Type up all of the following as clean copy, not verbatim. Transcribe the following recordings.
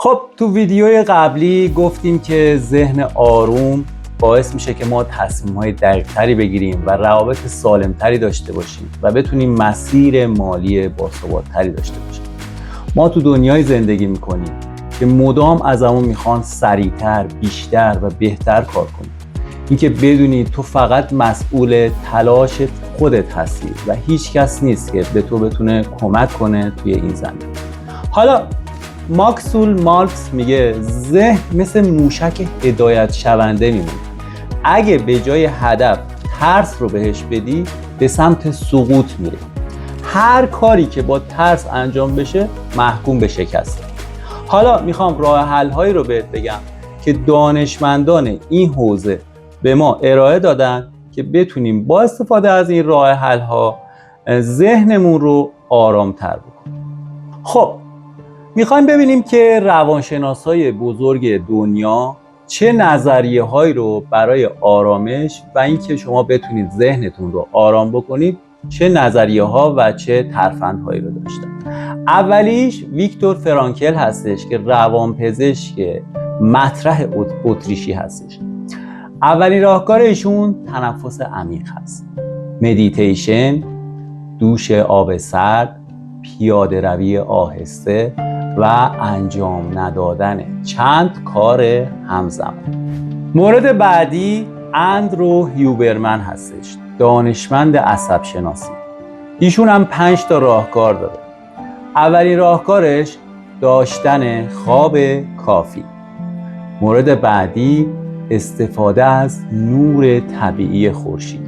خب تو ویدیوی قبلی گفتیم که ذهن آروم باعث میشه که ما تصمیم‌های دقیق‌تری بگیریم و روابط سالم‌تری داشته باشیم و بتونیم مسیر مالی باثبات‌تری داشته باشیم. ما تو دنیای زندگی میکنیم که مدام ازمون میخوان سریعتر، بیشتر و بهتر کار کنیم. اینکه بدونی تو فقط مسئول تلاش خودت هستی و هیچ کس نیست که به تو بتونه کمک کنه توی این زمین. حالا ماکسول مالکس میگه ذهن مثل موشک هدایت شونده میمونه. اگه به جای هدف ترس رو بهش بدی به سمت سقوط میره. هر کاری که با ترس انجام بشه محکوم به شکسته. حالا میخوام راه حل هایی رو بهت بگم که دانشمندان این حوزه به ما ارائه دادن که بتونیم با استفاده از این راه حل ها ذهنمون رو آرامتر بکنیم. خب میخوایم ببینیم که روانشناسای بزرگ دنیا چه نظریه هایی رو برای آرامش و اینکه شما بتونید ذهنتون رو آرام بکنید چه نظریه ها و چه ترفندهایی رو داشتن. اولیش ویکتور فرانکل هستش که روانپزشک مطرح اتریشی هستش. اولین راهکار ایشون تنفس عمیق هست، مدیتیشن، دوش آب سرد، پیاده روی آهسته و انجام ندادن چند کار همزمان. مورد بعدی اندرو هیوبرمن هستش، دانشمند عصب شناسی. ایشون هم 5 تا راهکار داره. اولین راهکارش داشتن خواب کافی. مورد بعدی استفاده از نور طبیعی خورشید.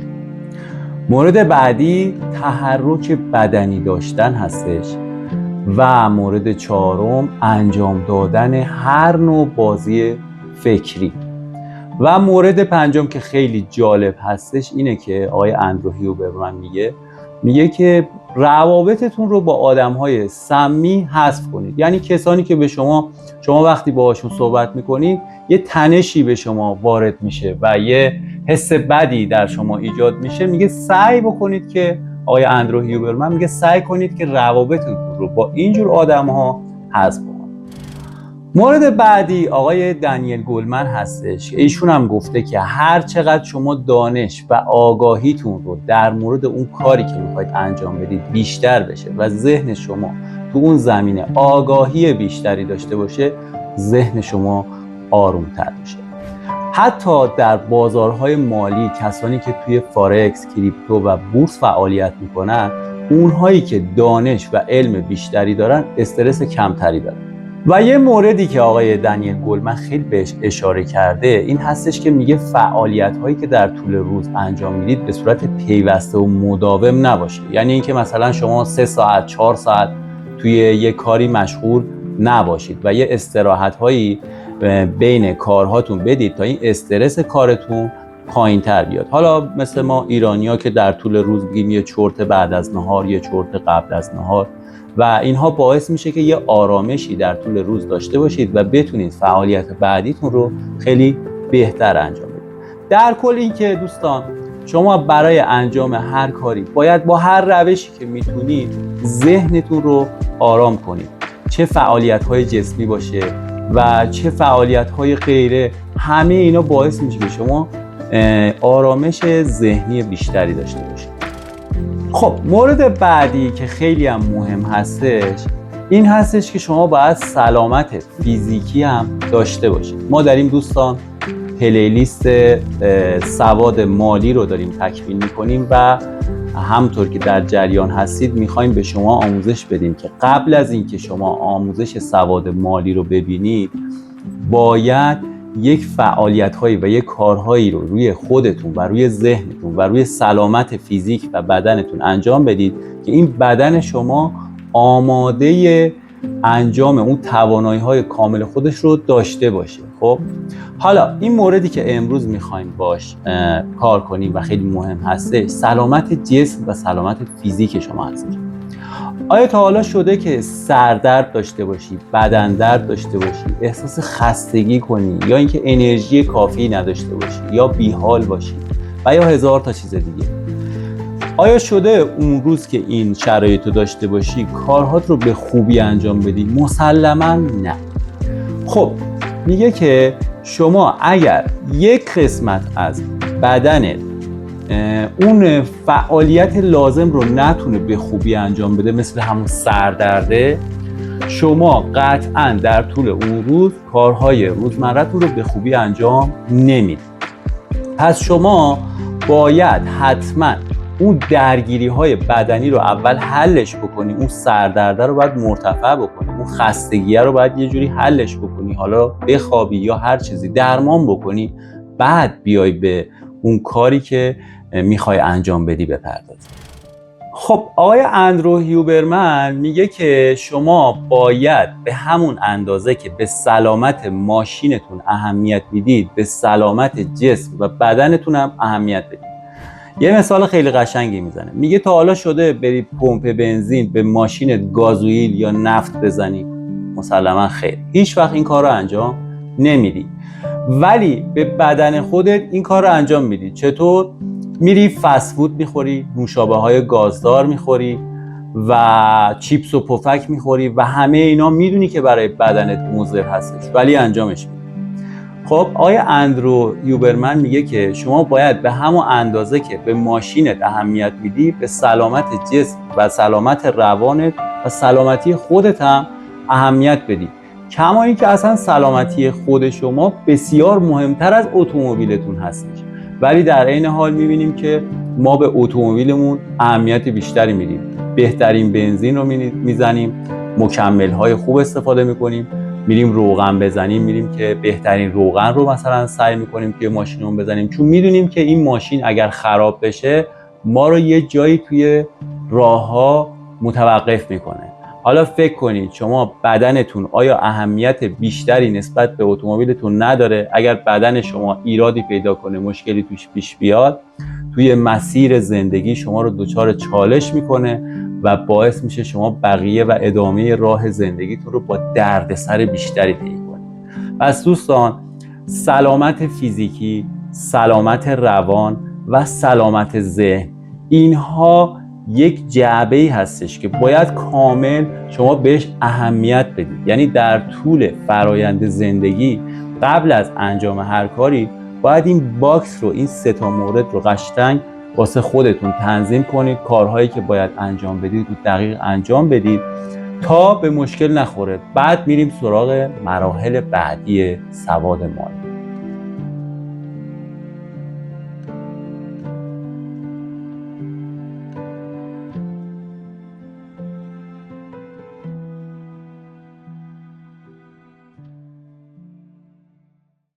مورد بعدی تحرک بدنی داشتن هستش و مورد چهارم انجام دادن هر نوع بازی فکری. و مورد پنجم که خیلی جالب هستش اینه که آقای اندرو هیوبرمن میگه که روابطتون رو با آدم‌های سمی حذف کنید. یعنی کسانی که به شما وقتی باهاشون صحبت میکنید یه تنشی به شما وارد میشه و یه حس بدی در شما ایجاد میشه، میگه سعی بکنید که آقای اندرو هیوبرمن میگه سعی کنید که روابطتون رو با اینجور آدم‌ها حذف کنید. مورد بعدی آقای دنیل گولمن هستش. ایشون هم گفته که هر چقدر شما دانش و آگاهیتون رو در مورد اون کاری که میخواید انجام بدید بیشتر بشه و ذهن شما تو اون زمینه آگاهی بیشتری داشته باشه، ذهن شما آرومتر میشه. حتی در بازارهای مالی کسانی که توی فارکس، کریپتو و بورس فعالیت میکنن، اونهایی که دانش و علم بیشتری دارن استرس کمتری دارن. و یه موردی که آقای دنیل گولمن خیلی بهش اشاره کرده این هستش که میگه فعالیت هایی که در طول روز انجام میدید به صورت پیوسته و مداوم نباشه. یعنی اینکه مثلا شما 3 ساعت 4 ساعت توی یه کاری مشغول نباشید و یه استراحت هایی بین کارهاتون بدید تا این استرس کارتون پایین تر بیاد. حالا مثل ما ایرانی‌ها که در طول روز بگیم یه چرت بعد از نهار، یه چرت قبل از نهار، و اینها باعث میشه که یه آرامشی در طول روز داشته باشید و بتونید فعالیت بعدیتون رو خیلی بهتر انجام بدید. در کل این که دوستان شما برای انجام هر کاری باید با هر روشی که میتونید ذهنتون رو آرام کنید، چه فعالیت‌های جسمی باشه و چه فعالیت‌های غیره. همه اینا باعث میشه که شما آرامش ذهنی بیشتری داشته باشید. خب مورد بعدی که خیلی هم مهم هستش این هستش که شما باید سلامت فیزیکی هم داشته باشید. ما داریم دوستان پلیلیست سواد مالی رو داریم تکمیل میکنیم و همطور که در جریان هستید میخوایم به شما آموزش بدیم که قبل از اینکه شما آموزش سواد مالی رو ببینید باید یک فعالیت‌هایی و یک کارهایی رو روی خودتون و روی ذهنتون و روی سلامت فیزیک و بدنتون انجام بدید که این بدن شما آماده انجام اون توانایی‌های کامل خودش رو داشته باشه. خب حالا این موردی که امروز می‌خوایم باش کار کنیم و خیلی مهم هسته سلامت جسم و سلامت فیزیک شما هستش. آیا تا حالا شده که سردرد داشته باشی، بدن درد داشته باشی، احساس خستگی کنی یا اینکه انرژی کافی نداشته باشی یا بیحال باشی و یا هزار تا چیز دیگه؟ آیا شده اون روز که این شرایط رو داشته باشی کارهات رو به خوبی انجام بدی؟ مسلماً نه. خب میگه که شما اگر یک قسمت از بدنت اون فعالیت لازم رو نتونه به خوبی انجام بده، مثل همون سردرده، شما قطعا در طول اون روز کارهای روزمره‌تون رو به خوبی انجام نمیدید. پس شما باید حتما اون درگیری های بدنی رو اول حلش بکنی، اون سردرده رو باید مرتفع بکنی، اون خستگیه رو باید یه جوری حلش بکنی، حالا بخوابی یا هر چیزی درمان بکنی، بعد بیای به اون کاری که میخوای انجام بدی بپردازی. خب آقای اندرو هیوبرمن میگه که شما باید به همون اندازه که به سلامت ماشینتون اهمیت میدید به سلامت جسم و بدنتون هم اهمیت بدید. یه مثال خیلی قشنگی میزنه، میگه تا حالا شده بری پمپ بنزین به ماشین گازوئیل یا نفت بزنی؟ مسلما خیر، هیچ وقت این کار رو انجام نمیدی، ولی به بدن خودت این کار رو انجام میدی. چطور؟ میری فست فود میخوری، نوشابه های گازدار میخوری و چیپس و پفک میخوری و همه اینا میدونی که برای بدنت مضر هستش ولی انجامش میدی. خب آقای اندرو هیوبرمن میگه که شما باید به همون اندازه که به ماشینت اهمیت میدی به سلامت جسم و سلامت روانت و سلامتی خودت هم اهمیت بدی. کما اینکه اصلا سلامتی خود شما بسیار مهمتر از اتومبیلتون هستش، ولی در عین حال میبینیم که ما به اتومبیلمون اهمیت بیشتری میدیم، بهترین بنزین رو میزنیم، مکمل‌های خوب استفاده میکنیم، میریم روغن بزنیم، میریم که بهترین روغن رو مثلا سعی میکنیم توی ماشینمون بزنیم، چون میدونیم که این ماشین اگر خراب بشه ما رو یه جایی توی راه‌ها متوقف میکنه. حالا فکر کنید شما بدنتون آیا اهمیت بیشتری نسبت به اتومبیلتون نداره؟ اگر بدن شما ایرادی پیدا کنه، مشکلی توش پیش بیاد، توی مسیر زندگی شما رو دچار چالش میکنه و باعث میشه شما بقیه و ادامه راه زندگیتون رو با دردسر بیشتری طی کنید. پس دوستان، سلامت فیزیکی، سلامت روان و سلامت ذهن، اینها یک جعبه‌ای هستش که باید کامل شما بهش اهمیت بدید. یعنی در طول فرایند زندگی قبل از انجام هر کاری باید این باکس رو، این 3 تا مورد رو قشنگ واسه خودتون تنظیم کنید، کارهایی که باید انجام بدید رو دقیق انجام بدید تا به مشکل نخوره. بعد میریم سراغ مراحل بعدی سواد مالی.